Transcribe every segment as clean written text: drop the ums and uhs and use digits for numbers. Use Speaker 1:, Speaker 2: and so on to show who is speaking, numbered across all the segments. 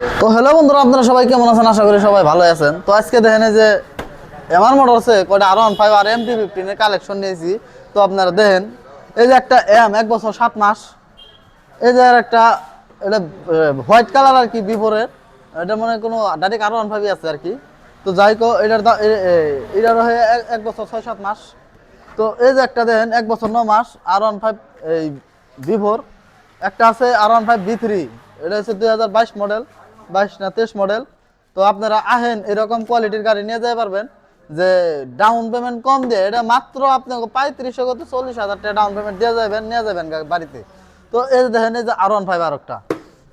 Speaker 1: তো হ্যালো বন্ধুরা, আপনারা সবাই কেমন আছেন? আশা করি সবাই ভালো আছেন। তো আজকে দেখেন এই যে এমআর মোটরসে কয়টা R15 আর MT-15 এর কালেকশন নিয়েছি। তো আপনারা দেখেন এই যে একটা এম 1 বছর 7 মাস, এই যে আর একটা এটা হোয়াইট কালার আর কি বিফোরের, এটা মনে হয় কোনো ডাইরেক্ট R15 আছে আর কি। তো যাই কো এটার এটার হয়ে 1 বছর 6-7 মাস। তো এই যে একটা দেখেন 1 বছর 9 মাস R15 এই ভিভোর, একটা আছে R15 V3, এটা হচ্ছে 2022 মডেল, 22 না 23 মডেল। তো আপনারা আহেন এরকম কোয়ালিটির গাড়ি নিয়ে যেতে পারবেন, যে ডাউন পেমেন্ট কম দিয়ে এটা মাত্র আপনাকে 35,000 থেকে 40,000 টাকা ডাউন পেমেন্ট দিয়ে যাবেন, নিয়ে যাবেন বাড়িতে। তো এই যে দেখেন এই যে R15 আরেকটা,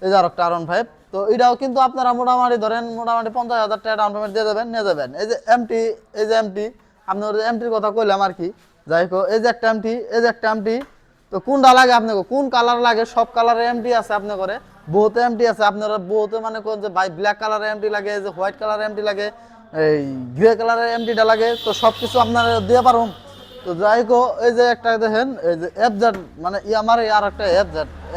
Speaker 1: এই যে আরেকটা R15। তো এটাও কিন্তু আপনারা মোটামুটি ধরেন মোটামুটি 50,000 টাকা ডাউন পেমেন্ট দিয়ে যাবেন, নিয়ে যাবেন। এই যে এমটি, এই যে এমটি, আপনার এমটির কথা কইলাম আর কি। যাই হোক এই যে একটা এমটি, এই যে একটা এমটি। তো কোনটা লাগে আপনাকে, কোন কালার লাগে? সব কালারের এমটি আছে আপনার করে, বহুত এমটি আছে আপনারা বহুত, মানে কোন যে ভাই ব্ল্যাক কালারের এমটি লাগে, যে হোয়াইট কালারের এমটি লাগে, এই গ্রে কালারের এমটিটা লাগে, তো সব কিছু আপনারা দিয়ে পারুন। তো যাই হোক এই যে একটা দেখেন এই যে এফজেড, মানে আমার আর একটা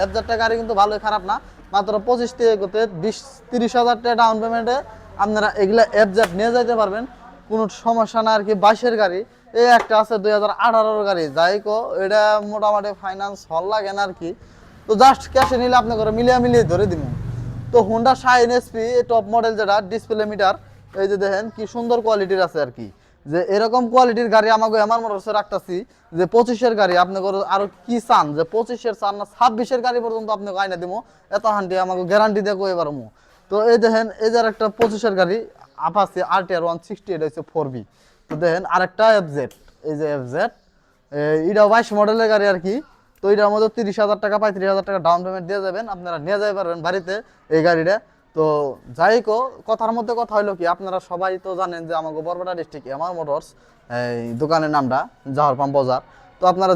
Speaker 1: এফজেডটা গাড়ি কিন্তু ভালোই খারাপ না, মাত্র 25 থেকে 20-30 হাজার টাকা ডাউন পেমেন্টে আপনারা এগুলা এফজেড নিয়ে যেতে পারবেন, কোনো সমস্যা না আর কি। 22-এর গাড়ি, এই একটা আছে 2018-এর গাড়ি। যাই কো এটা মোটামুটি ফাইন্যান্স হল লাগে না আর কি। তো জাস্ট ক্যাশে নিলে আপনি করে মিলিয়ে ধরে দিব। তো Honda shine SP top model, যেটা ডিসপ্লে মিটার, এই যে দেখেন কি সুন্দর কোয়ালিটির আছে আর কি। যে এরকম কোয়ালিটির গাড়ি আমাকে আমার মোটরসে রাখতেছি, যে 25-এর গাড়ি আপনি করে আরো কি চান, যে 25-এর চান না 26-এর গাড়ি পর্যন্ত আপনাকে আইনা দিব, এত হান্ডি আমাকে গ্যারান্টি দিয়ে কই পারমু। তো এই দেখেন এই যে একটা 25-এর গাড়ি আপাসি RTR 160, এটা হচ্ছে 4B। তো দেখেন আরেকটা এফজেড, এই যে এফজেড, এটাও 22 মডেলের গাড়ি আর কি। তো এটার মধ্যে 30,000 টাকা 35,000 টাকা ডাউন পেমেন্ট দিয়ে যাবেন, আপনারা নিয়ে যেতে পারবেন বাড়িতে এই গাড়িটা। তো যাই কো কথার মধ্যে কথা হইলো কি, আপনারা সবাই তো জানেন যে আমাকে বরপেটা ডিস্ট্রিক্ট আমার মোটরস, এই দোকানের নামটা জাহর পাম্প বাজার। তো আপনারা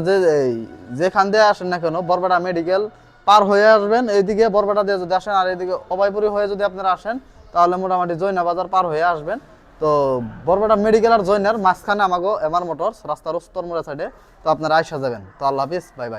Speaker 1: যেখান দিয়ে আসেন না কেন, বরপেটা মেডিকেল পার হয়ে আসবেন এইদিকে, বরপেটা দিয়ে যদি আসেন, আর এইদিকে অভয়পুরি হয়ে যদি আপনারা আসেন, তাহলে মোটামুটি জৈনা বাজার পার হয়ে আসবেন। তো বরপেটা মেডিকেল আর জৈনার মাঝখানে আমাকে এমআর মোটরস, রাস্তার উত্তর মোড়ের সাইডে। তো আপনারা আইসা যাবেন। তো আল্লাহ হাফিজ, বাই বাই।